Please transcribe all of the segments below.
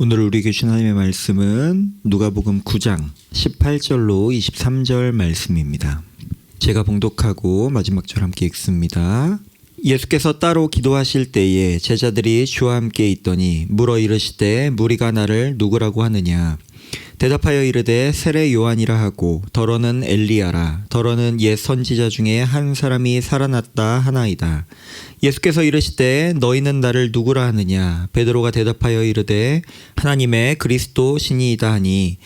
오늘 우리 교신 하나님의 말씀은 누가복음 9장 18절로 23절 말씀입니다. 제가 봉독하고 마지막 절 함께 읽습니다. 예수께서 따로 기도하실 때에 제자들이 주와 함께 있더니 물어 이르시되 무리가 나를 누구라고 하느냐. 대답하여 이르되 세례 요한이라 하고 더러는 엘리야라 더러는 옛 선지자 중에 한 사람이 살아났다 하나이다. 예수께서 이르시되 너희는 나를 누구라 하느냐. 베드로가 대답하여 이르되 하나님의 그리스도 신이이다 하니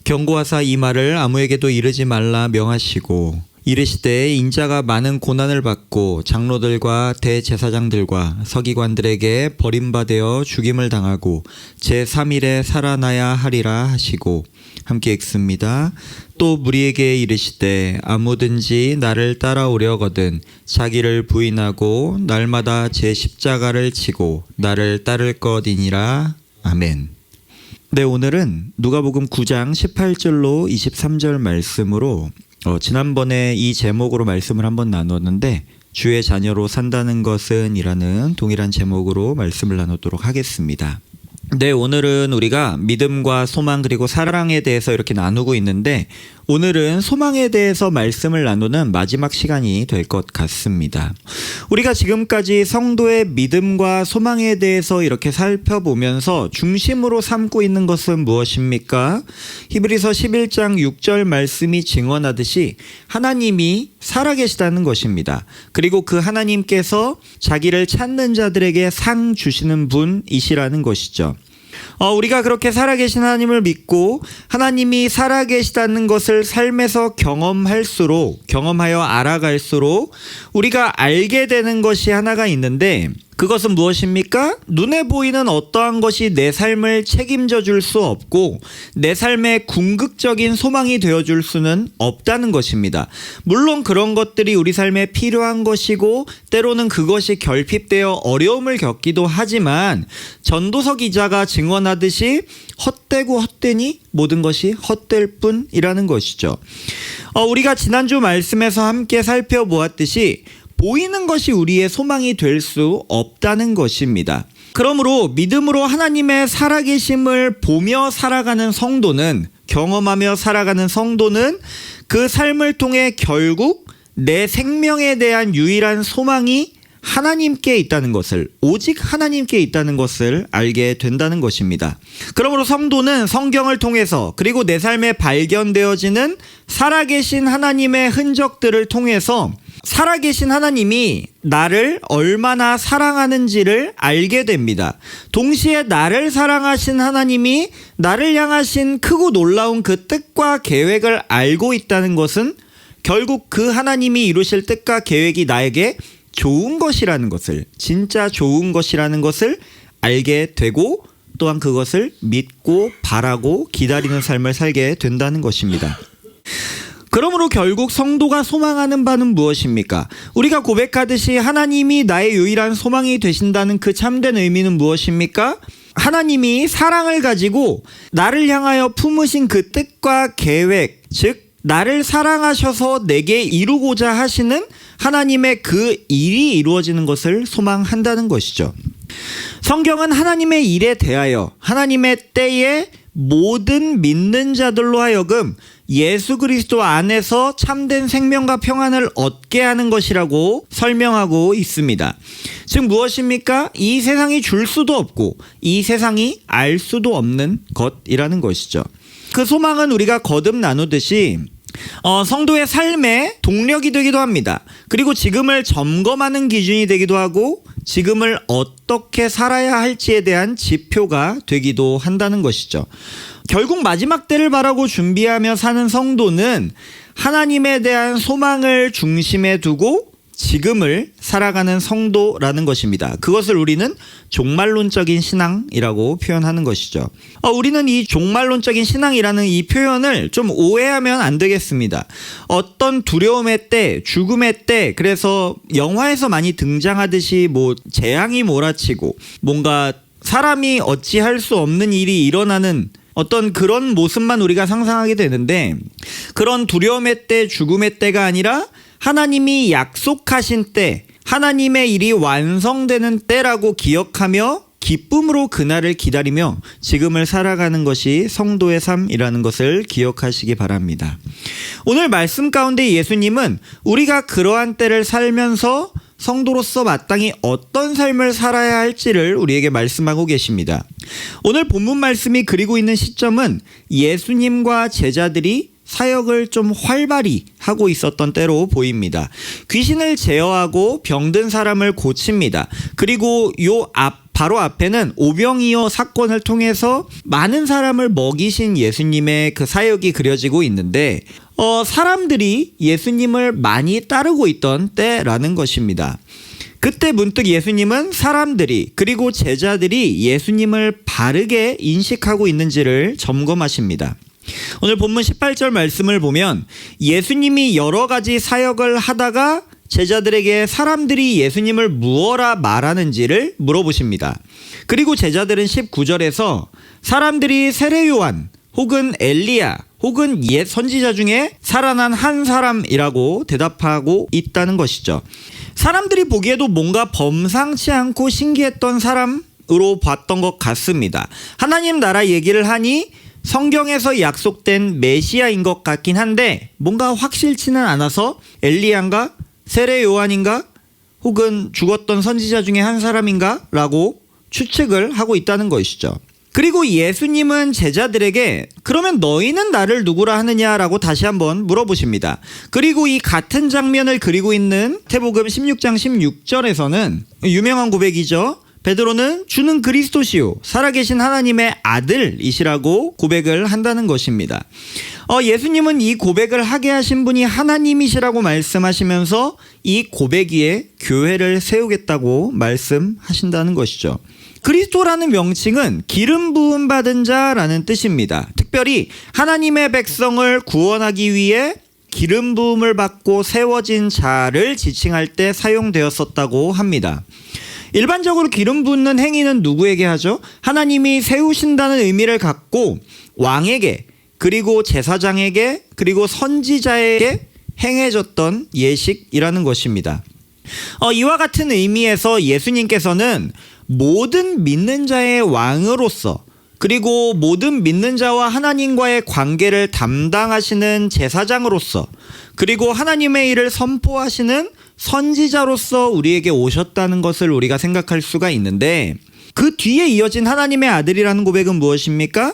경고하사 이 말을 아무에게도 이르지 말라 명하시고 이르시되 인자가 많은 고난을 받고 장로들과 대제사장들과 서기관들에게 버림받아 죽임을 당하고 제3일에 살아나야 하리라 하시고 함께 읽습니다. 또 무리에게 이르시되 아무든지 나를 따라오려거든 자기를 부인하고 날마다 제 십자가를 지고 나를 따를 것이니라. 아멘. 네, 오늘은 누가복음 9장 18절로 23절 말씀으로 지난번에 이 제목으로 말씀을 한번 나눴는데 주의 자녀로 산다는 것은 이라는 동일한 제목으로 말씀을 나누도록 하겠습니다. 네, 오늘은 우리가 믿음과 소망 그리고 사랑에 대해서 이렇게 나누고 있는데 오늘은 소망에 대해서 말씀을 나누는 마지막 시간이 될 것 같습니다. 우리가 지금까지 성도의 믿음과 소망에 대해서 이렇게 살펴보면서 중심으로 삼고 있는 것은 무엇입니까? 히브리서 11장 6절 말씀이 증언하듯이 하나님이 살아계시다는 것입니다. 그리고 그 하나님께서 자기를 찾는 자들에게 상 주시는 분이시라는 것이죠. 우리가 그렇게 살아계신 하나님을 믿고 하나님이 살아계시다는 것을 삶에서 경험하여 알아갈수록 우리가 알게 되는 것이 하나가 있는데 그것은 무엇입니까? 눈에 보이는 어떠한 것이 내 삶을 책임져 줄 수 없고 내 삶의 궁극적인 소망이 되어줄 수는 없다는 것입니다. 물론 그런 것들이 우리 삶에 필요한 것이고 때로는 그것이 결핍되어 어려움을 겪기도 하지만 전도서 기자가 증언하듯이 헛되고 헛되니 모든 것이 헛될 뿐이라는 것이죠. 우리가 지난주 말씀에서 함께 살펴보았듯이 보이는 것이 우리의 소망이 될 수 없다는 것입니다. 그러므로 믿음으로 하나님의 살아계심을 보며 살아가는 성도는, 경험하며 살아가는 성도는 그 삶을 통해 결국 내 생명에 대한 유일한 소망이 하나님께 있다는 것을, 오직 하나님께 있다는 것을 알게 된다는 것입니다. 그러므로 성도는 성경을 통해서 그리고 내 삶에 발견되어지는 살아계신 하나님의 흔적들을 통해서 살아계신 하나님이 나를 얼마나 사랑하는지를 알게 됩니다. 동시에 나를 사랑하신 하나님이 나를 향하신 크고 놀라운 그 뜻과 계획을 알고 있다는 것은 결국 그 하나님이 이루실 뜻과 계획이 나에게 좋은 것이라는 것을, 진짜 좋은 것이라는 것을 알게 되고 또한 그것을 믿고 바라고 기다리는 삶을 살게 된다는 것입니다. 그러므로 결국 성도가 소망하는 바는 무엇입니까? 우리가 고백하듯이 하나님이 나의 유일한 소망이 되신다는 그 참된 의미는 무엇입니까? 하나님이 사랑을 가지고 나를 향하여 품으신 그 뜻과 계획, 즉 나를 사랑하셔서 내게 이루고자 하시는 하나님의 그 일이 이루어지는 것을 소망한다는 것이죠. 성경은 하나님의 일에 대하여 하나님의 때에 모든 믿는 자들로 하여금 예수 그리스도 안에서 참된 생명과 평안을 얻게 하는 것이라고 설명하고 있습니다. 즉 무엇입니까? 이 세상이 줄 수도 없고 이 세상이 알 수도 없는 것이라는 것이죠. 그 소망은 우리가 거듭 나누듯이 성도의 삶의 동력이 되기도 합니다. 그리고 지금을 점검하는 기준이 되기도 하고 지금을 어떻게 살아야 할지에 대한 지표가 되기도 한다는 것이죠. 결국 마지막 때를 바라고 준비하며 사는 성도는 하나님에 대한 소망을 중심에 두고 지금을 살아가는 성도라는 것입니다. 그것을 우리는 종말론적인 신앙이라고 표현하는 것이죠. 우리는 이 종말론적인 신앙이라는 이 표현을 좀 오해하면 안 되겠습니다. 어떤 두려움의 때, 죽음의 때, 그래서 영화에서 많이 등장하듯이 재앙이 몰아치고 뭔가 사람이 어찌할 수 없는 일이 일어나는 어떤 그런 모습만 우리가 상상하게 되는데 그런 두려움의 때, 죽음의 때가 아니라 하나님이 약속하신 때, 하나님의 일이 완성되는 때라고 기억하며 기쁨으로 그날을 기다리며 지금을 살아가는 것이 성도의 삶이라는 것을 기억하시기 바랍니다. 오늘 말씀 가운데 예수님은 우리가 그러한 때를 살면서 성도로서 마땅히 어떤 삶을 살아야 할지를 우리에게 말씀하고 계십니다. 오늘 본문 말씀이 그리고 있는 시점은 예수님과 제자들이 사역을 좀 활발히 하고 있었던 때로 보입니다. 귀신을 제어하고 병든 사람을 고칩니다. 그리고 바로 앞에는 오병이어 사건을 통해서 많은 사람을 먹이신 예수님의 그 사역이 그려지고 있는데 사람들이 예수님을 많이 따르고 있던 때라는 것입니다. 그때 문득 예수님은 사람들이 그리고 제자들이 예수님을 바르게 인식하고 있는지를 점검하십니다. 오늘 본문 18절 말씀을 보면 예수님이 여러 가지 사역을 하다가 제자들에게 사람들이 예수님을 무엇라 말하는지를 물어보십니다. 그리고 제자들은 19절에서 사람들이 세례 요한 혹은 엘리야 혹은 옛 선지자 중에 살아난 한 사람이라고 대답하고 있다는 것이죠. 사람들이 보기에도 뭔가 범상치 않고 신기했던 사람으로 봤던 것 같습니다. 하나님 나라 얘기를 하니 성경에서 약속된 메시아인 것 같긴 한데 뭔가 확실치는 않아서 엘리야인가? 세례 요한인가? 혹은 죽었던 선지자 중에 한 사람인가? 라고 추측을 하고 있다는 것이죠. 그리고 예수님은 제자들에게 그러면 너희는 나를 누구라 하느냐라고 다시 한번 물어보십니다. 그리고 이 같은 장면을 그리고 있는 마태복음 16장 16절에서는 유명한 고백이죠. 베드로는 주는 그리스도시요 살아계신 하나님의 아들이시라고 고백을 한다는 것입니다. 예수님은 이 고백을 하게 하신 분이 하나님이시라고 말씀하시면서 이 고백 위에 교회를 세우겠다고 말씀하신다는 것이죠. 그리스도라는 명칭은 기름 부음 받은 자라는 뜻입니다. 특별히 하나님의 백성을 구원하기 위해 기름 부음을 받고 세워진 자를 지칭할 때 사용되었었다고 합니다. 일반적으로 기름 붓는 행위는 누구에게 하죠? 하나님이 세우신다는 의미를 갖고 왕에게 그리고 제사장에게 그리고 선지자에게 행해졌던 예식이라는 것입니다. 이와 같은 의미에서 예수님께서는 모든 믿는 자의 왕으로서 그리고 모든 믿는 자와 하나님과의 관계를 담당하시는 제사장으로서 그리고 하나님의 일을 선포하시는 선지자로서 우리에게 오셨다는 것을 우리가 생각할 수가 있는데 그 뒤에 이어진 하나님의 아들이라는 고백은 무엇입니까?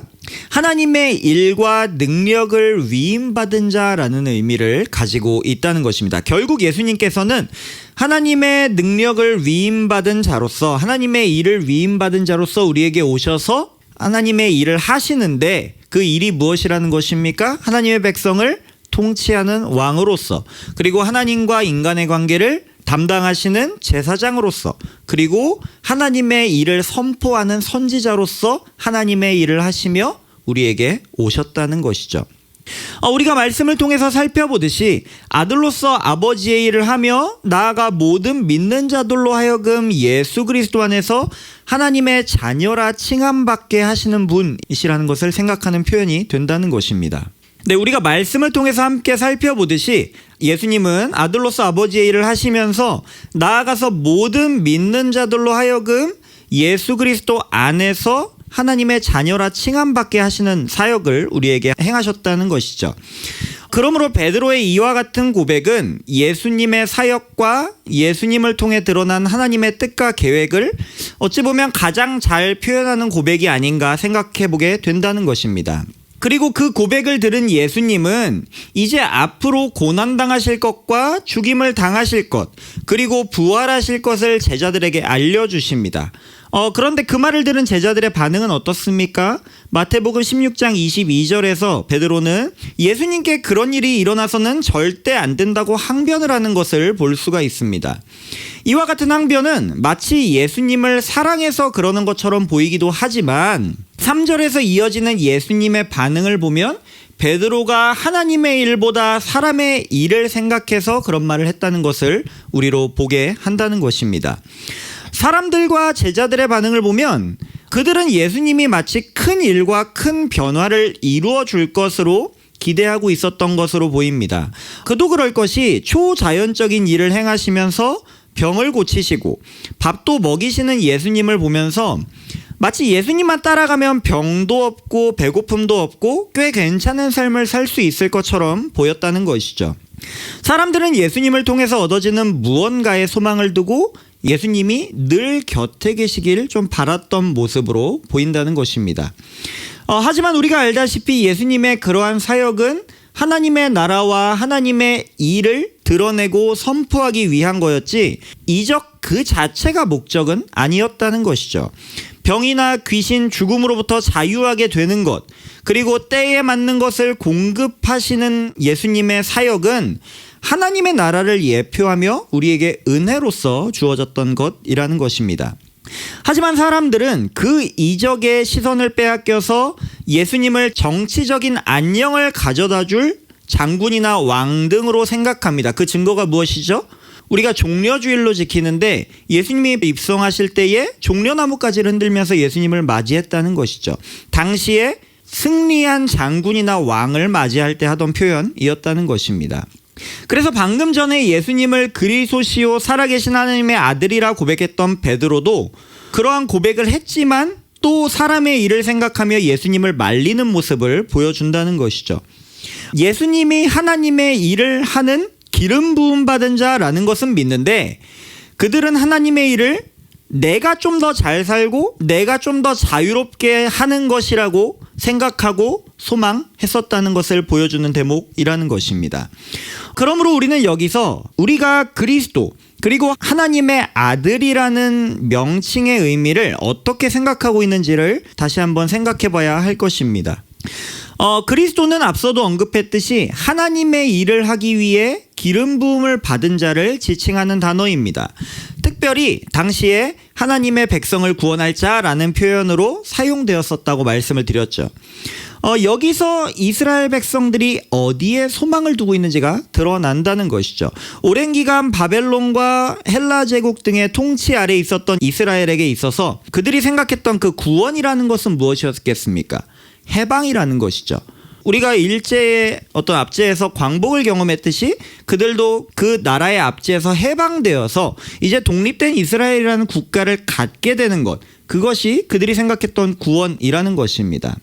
하나님의 일과 능력을 위임받은 자라는 의미를 가지고 있다는 것입니다. 결국 예수님께서는 하나님의 능력을 위임받은 자로서 하나님의 일을 위임받은 자로서 우리에게 오셔서 하나님의 일을 하시는데 그 일이 무엇이라는 것입니까? 하나님의 백성을 통치하는 왕으로서 그리고 하나님과 인간의 관계를 담당하시는 제사장으로서 그리고 하나님의 일을 선포하는 선지자로서 하나님의 일을 하시며 우리에게 오셨다는 것이죠. 우리가 말씀을 통해서 살펴보듯이 아들로서 아버지의 일을 하며 나아가 모든 믿는 자들로 하여금 예수 그리스도 안에서 하나님의 자녀라 칭함받게 하시는 분이시라는 것을 생각하는 표현이 된다는 것입니다. 네, 우리가 말씀을 통해서 함께 살펴보듯이 예수님은 아들로서 아버지의 일을 하시면서 나아가서 모든 믿는 자들로 하여금 예수 그리스도 안에서 하나님의 자녀라 칭함받게 하시는 사역을 우리에게 행하셨다는 것이죠. 그러므로 베드로의 이와 같은 고백은 예수님의 사역과 예수님을 통해 드러난 하나님의 뜻과 계획을 어찌 보면 가장 잘 표현하는 고백이 아닌가 생각해 보게 된다는 것입니다. 그리고 그 고백을 들은 예수님은 이제 앞으로 고난당하실 것과 죽임을 당하실 것 그리고 부활하실 것을 제자들에게 알려주십니다. 그런데 그 말을 들은 제자들의 반응은 어떻습니까? 마태복음 16장 22절에서 베드로는 예수님께 그런 일이 일어나서는 절대 안 된다고 항변을 하는 것을 볼 수가 있습니다. 이와 같은 항변은 마치 예수님을 사랑해서 그러는 것처럼 보이기도 하지만 3절에서 이어지는 예수님의 반응을 보면 베드로가 하나님의 일보다 사람의 일을 생각해서 그런 말을 했다는 것을 우리로 보게 한다는 것입니다. 사람들과 제자들의 반응을 보면 그들은 예수님이 마치 큰 일과 큰 변화를 이루어 줄 것으로 기대하고 있었던 것으로 보입니다. 그도 그럴 것이 초자연적인 일을 행하시면서 병을 고치시고 밥도 먹이시는 예수님을 보면서 마치 예수님만 따라가면 병도 없고 배고픔도 없고 꽤 괜찮은 삶을 살 수 있을 것처럼 보였다는 것이죠. 사람들은 예수님을 통해서 얻어지는 무언가의 소망을 두고 예수님이 늘 곁에 계시길 좀 바랐던 모습으로 보인다는 것입니다. 하지만 우리가 알다시피 예수님의 그러한 사역은 하나님의 나라와 하나님의 일을 드러내고 선포하기 위한 거였지 이적 그 자체가 목적은 아니었다는 것이죠. 병이나 귀신, 죽음으로부터 자유하게 되는 것, 그리고 때에 맞는 것을 공급하시는 예수님의 사역은 하나님의 나라를 예표하며 우리에게 은혜로서 주어졌던 것이라는 것입니다. 하지만 사람들은 그 이적의 시선을 빼앗겨서 예수님을 정치적인 안녕을 가져다 줄 장군이나 왕 등으로 생각합니다. 그 증거가 무엇이죠? 우리가 종려주일로 지키는데 예수님이 입성하실 때에 종려나무까지를 흔들면서 예수님을 맞이했다는 것이죠. 당시에 승리한 장군이나 왕을 맞이할 때 하던 표현이었다는 것입니다. 그래서 방금 전에 예수님을 그리스도시요 살아계신 하나님의 아들이라 고백했던 베드로도 그러한 고백을 했지만 또 사람의 일을 생각하며 예수님을 말리는 모습을 보여준다는 것이죠. 예수님이 하나님의 일을 하는 기름 부음 받은 자라는 것은 믿는데 그들은 하나님의 일을 내가 좀 더 잘 살고 내가 좀 더 자유롭게 하는 것이라고 생각하고 소망했었다는 것을 보여주는 대목이라는 것입니다. 그러므로 우리는 여기서 우리가 그리스도 그리고 하나님의 아들이라는 명칭의 의미를 어떻게 생각하고 있는지를 다시 한번 생각해 봐야 할 것입니다. 그리스도는 앞서도 언급했듯이 하나님의 일을 하기 위해 기름 부음을 받은 자를 지칭하는 단어입니다. 특별히 당시에 하나님의 백성을 구원할 자라는 표현으로 사용되었었다고 말씀을 드렸죠. 여기서 이스라엘 백성들이 어디에 소망을 두고 있는지가 드러난다는 것이죠. 오랜 기간 바벨론과 헬라 제국 등의 통치 아래에 있었던 이스라엘에게 있어서 그들이 생각했던 그 구원이라는 것은 무엇이었겠습니까? 해방이라는 것이죠. 우리가 일제의 어떤 압제에서 광복을 경험했듯이 그들도 그 나라의 압제에서 해방되어서 이제 독립된 이스라엘이라는 국가를 갖게 되는 것, 그것이 그들이 생각했던 구원이라는 것입니다.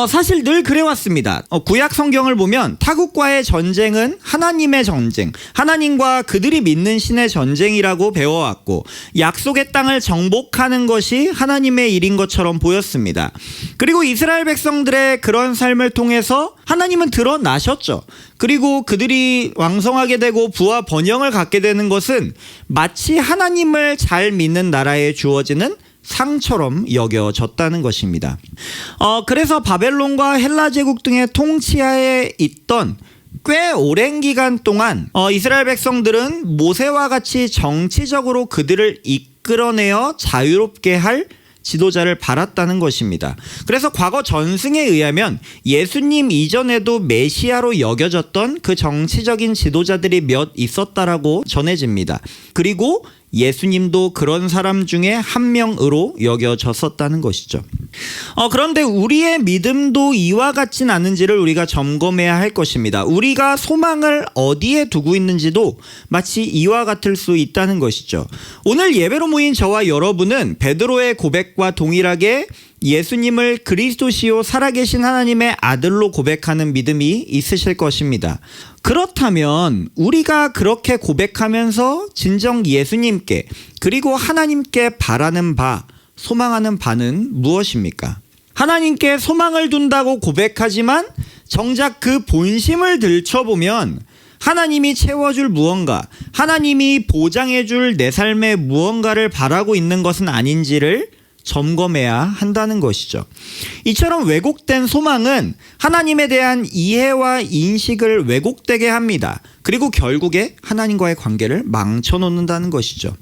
사실 늘 그래왔습니다. 구약 성경을 보면 타국과의 전쟁은 하나님의 전쟁, 하나님과 그들이 믿는 신의 전쟁이라고 배워왔고 약속의 땅을 정복하는 것이 하나님의 일인 것처럼 보였습니다. 그리고 이스라엘 백성들의 그런 삶을 통해서 하나님은 드러나셨죠. 그리고 그들이 왕성하게 되고 부와 번영을 갖게 되는 것은 마치 하나님을 잘 믿는 나라에 주어지는 상처럼 여겨졌다는 것입니다. 그래서 바벨론과 헬라 제국 등의 통치하에 있던 꽤 오랜 기간 동안 이스라엘 백성들은 모세와 같이 정치적으로 그들을 이끌어내어 자유롭게 할 지도자를 바랐다는 것입니다. 그래서 과거 전승에 의하면 예수님 이전에도 메시아로 여겨졌던 그 정치적인 지도자들이 몇 있었다라고 전해집니다. 그리고 예수님도 그런 사람 중에 한 명으로 여겨졌었다는 것이죠. 그런데 우리의 믿음도 이와 같진 않은지를 우리가 점검해야 할 것입니다. 우리가 소망을 어디에 두고 있는지도 마치 이와 같을 수 있다는 것이죠. 오늘 예배로 모인 저와 여러분은 베드로의 고백과 동일하게 예수님을 그리스도시요 살아계신 하나님의 아들로 고백하는 믿음이 있으실 것입니다. 그렇다면 우리가 그렇게 고백하면서 진정 예수님께 그리고 하나님께 바라는 바, 소망하는 바는 무엇입니까? 하나님께 소망을 둔다고 고백하지만 정작 그 본심을 들춰보면 하나님이 채워줄 무언가, 하나님이 보장해줄 내 삶의 무언가를 바라고 있는 것은 아닌지를 점검해야 한다는 것이죠. 이처럼 왜곡된 소망은 하나님에 대한 이해와 인식을 왜곡되게 합니다. 그리고 결국에 하나님과의 관계를 망쳐놓는다는 것이죠.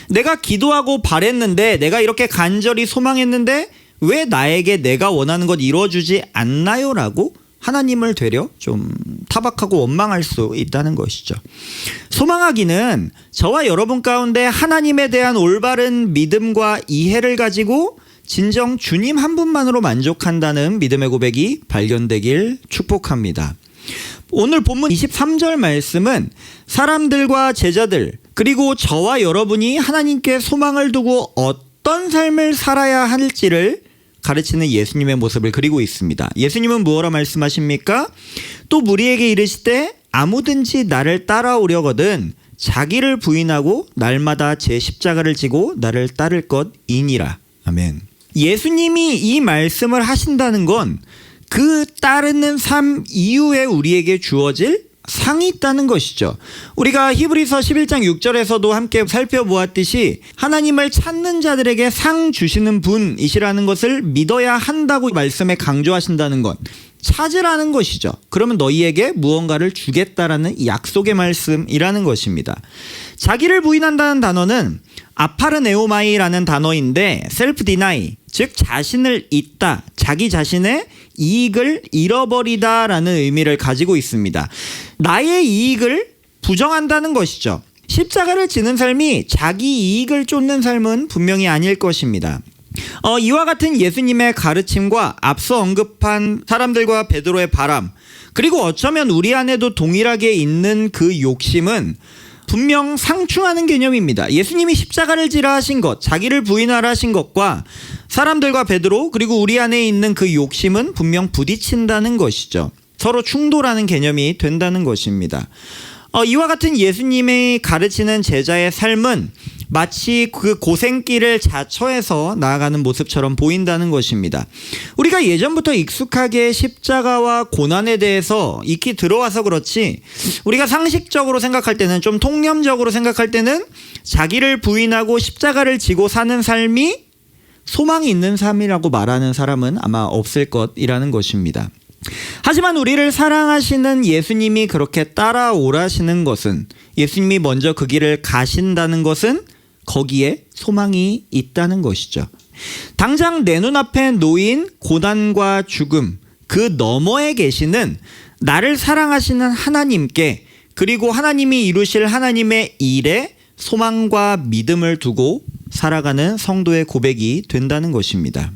내가 기도하고 바랬는데, 내가 이렇게 간절히 소망했는데 왜 나에게 내가 원하는 것 이루어주지 않나요? 라고 하나님을 되려 좀 타박하고 원망할 수 있다는 것이죠. 소망하기는 저와 여러분 가운데 하나님에 대한 올바른 믿음과 이해를 가지고 진정 주님 한 분만으로 만족한다는 믿음의 고백이 발견되길 축복합니다. 오늘 본문 23절 말씀은 사람들과 제자들 그리고 저와 여러분이 하나님께 소망을 두고 어떤 삶을 살아야 할지를 가르치는 예수님의 모습을 그리고 있습니다. 예수님은 무엇라 말씀하십니까? 또 무리에게 이르시되 아무든지 나를 따라오려거든 자기를 부인하고 날마다 제 십자가를 지고 나를 따를 것이니라. 아멘. 예수님이 이 말씀을 하신다는 건 그 따르는 삶 이후에 우리에게 주어질 상이 있다는 것이죠. 우리가 히브리서 11장 6절에서도 함께 살펴보았듯이 하나님을 찾는 자들에게 상 주시는 분이시라는 것을 믿어야 한다고 말씀에 강조하신다는 것. 찾으라는 것이죠. 그러면 너희에게 무언가를 주겠다라는 약속의 말씀이라는 것입니다. 자기를 부인한다는 단어는 아파르네오마이라는 단어인데 셀프 디나이, 즉 자신을 잇다, 자기 자신의 이익을 잃어버리다라는 의미를 가지고 있습니다. 나의 이익을 부정한다는 것이죠. 십자가를 지는 삶이 자기 이익을 쫓는 삶은 분명히 아닐 것입니다. 이와 같은 예수님의 가르침과 앞서 언급한 사람들과 베드로의 바람, 그리고 어쩌면 우리 안에도 동일하게 있는 그 욕심은 분명 상충하는 개념입니다. 예수님이 십자가를 지라 하신 것, 자기를 부인하라 하신 것과 사람들과 베드로 그리고 우리 안에 있는 그 욕심은 분명 부딪힌다는 것이죠. 서로 충돌하는 개념이 된다는 것입니다. 이와 같은 예수님이 가르치는 제자의 삶은 마치 그 고생길을 자처해서 나아가는 모습처럼 보인다는 것입니다. 우리가 예전부터 익숙하게 십자가와 고난에 대해서 익히 들어와서 그렇지 우리가 상식적으로 생각할 때는 좀 통념적으로 생각할 때는 자기를 부인하고 십자가를 지고 사는 삶이 소망이 있는 삶이라고 말하는 사람은 아마 없을 것이라는 것입니다. 하지만 우리를 사랑하시는 예수님이 그렇게 따라오라시는 것은, 예수님이 먼저 그 길을 가신다는 것은 거기에 소망이 있다는 것이죠. 당장 내 눈앞에 놓인 고난과 죽음, 그 너머에 계시는 나를 사랑하시는 하나님께, 그리고 하나님이 이루실 하나님의 일에 소망과 믿음을 두고 살아가는 성도의 고백이 된다는 것입니다.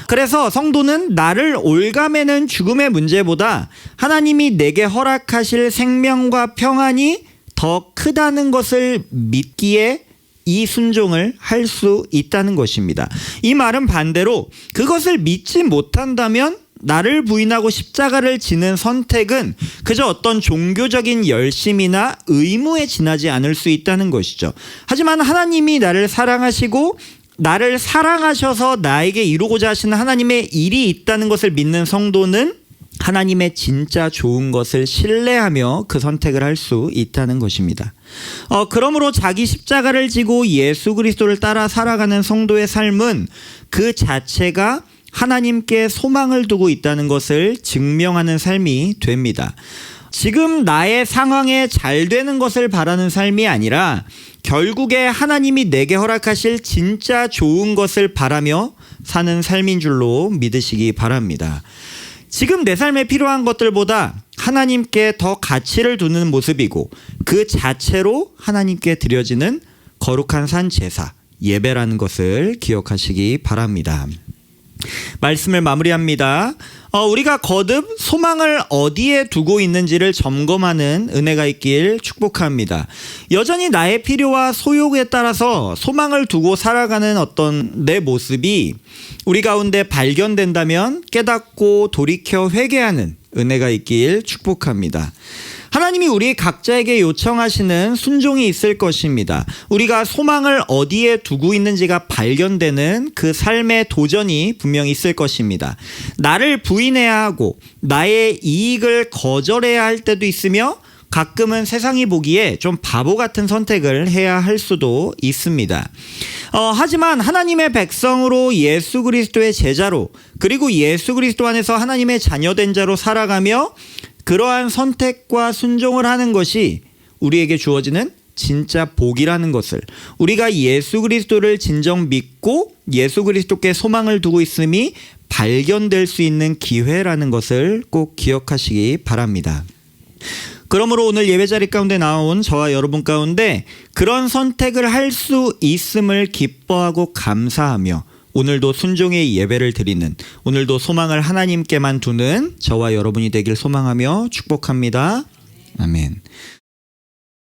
그래서 성도는 나를 올가매는 죽음의 문제보다 하나님이 내게 허락하실 생명과 평안이 더 크다는 것을 믿기에 이 순종을 할 수 있다는 것입니다. 이 말은 반대로 그것을 믿지 못한다면 나를 부인하고 십자가를 지는 선택은 그저 어떤 종교적인 열심이나 의무에 지나지 않을 수 있다는 것이죠. 하지만 하나님이 나를 사랑하시고 나를 사랑하셔서 나에게 이루고자 하시는 하나님의 일이 있다는 것을 믿는 성도는 하나님의 진짜 좋은 것을 신뢰하며 그 선택을 할 수 있다는 것입니다. 그러므로 자기 십자가를 지고 예수 그리스도를 따라 살아가는 성도의 삶은 그 자체가 하나님께 소망을 두고 있다는 것을 증명하는 삶이 됩니다. 지금 나의 상황에 잘 되는 것을 바라는 삶이 아니라 결국에 하나님이 내게 허락하실 진짜 좋은 것을 바라며 사는 삶인 줄로 믿으시기 바랍니다. 지금 내 삶에 필요한 것들보다 하나님께 더 가치를 두는 모습이고 그 자체로 하나님께 드려지는 거룩한 산 제사, 예배라는 것을 기억하시기 바랍니다. 말씀을 마무리합니다. 우리가 거듭 소망을 어디에 두고 있는지를 점검하는 은혜가 있길 축복합니다. 여전히 나의 필요와 소욕에 따라서 소망을 두고 살아가는 어떤 내 모습이 우리 가운데 발견된다면 깨닫고 돌이켜 회개하는 은혜가 있길 축복합니다. 하나님이 우리 각자에게 요청하시는 순종이 있을 것입니다. 우리가 소망을 어디에 두고 있는지가 발견되는 그 삶의 도전이 분명히 있을 것입니다. 나를 부인해야 하고 나의 이익을 거절해야 할 때도 있으며 가끔은 세상이 보기에 좀 바보 같은 선택을 해야 할 수도 있습니다. 하지만 하나님의 백성으로 예수 그리스도의 제자로 그리고 예수 그리스도 안에서 하나님의 자녀된 자로 살아가며 그러한 선택과 순종을 하는 것이 우리에게 주어지는 진짜 복이라는 것을, 우리가 예수 그리스도를 진정 믿고 예수 그리스도께 소망을 두고 있음이 발견될 수 있는 기회라는 것을 꼭 기억하시기 바랍니다. 그러므로 오늘 예배자리 가운데 나온 저와 여러분 가운데 그런 선택을 할 수 있음을 기뻐하고 감사하며 오늘도 순종의 예배를 드리는, 오늘도 소망을 하나님께만 두는 저와 여러분이 되길 소망하며 축복합니다. 아멘.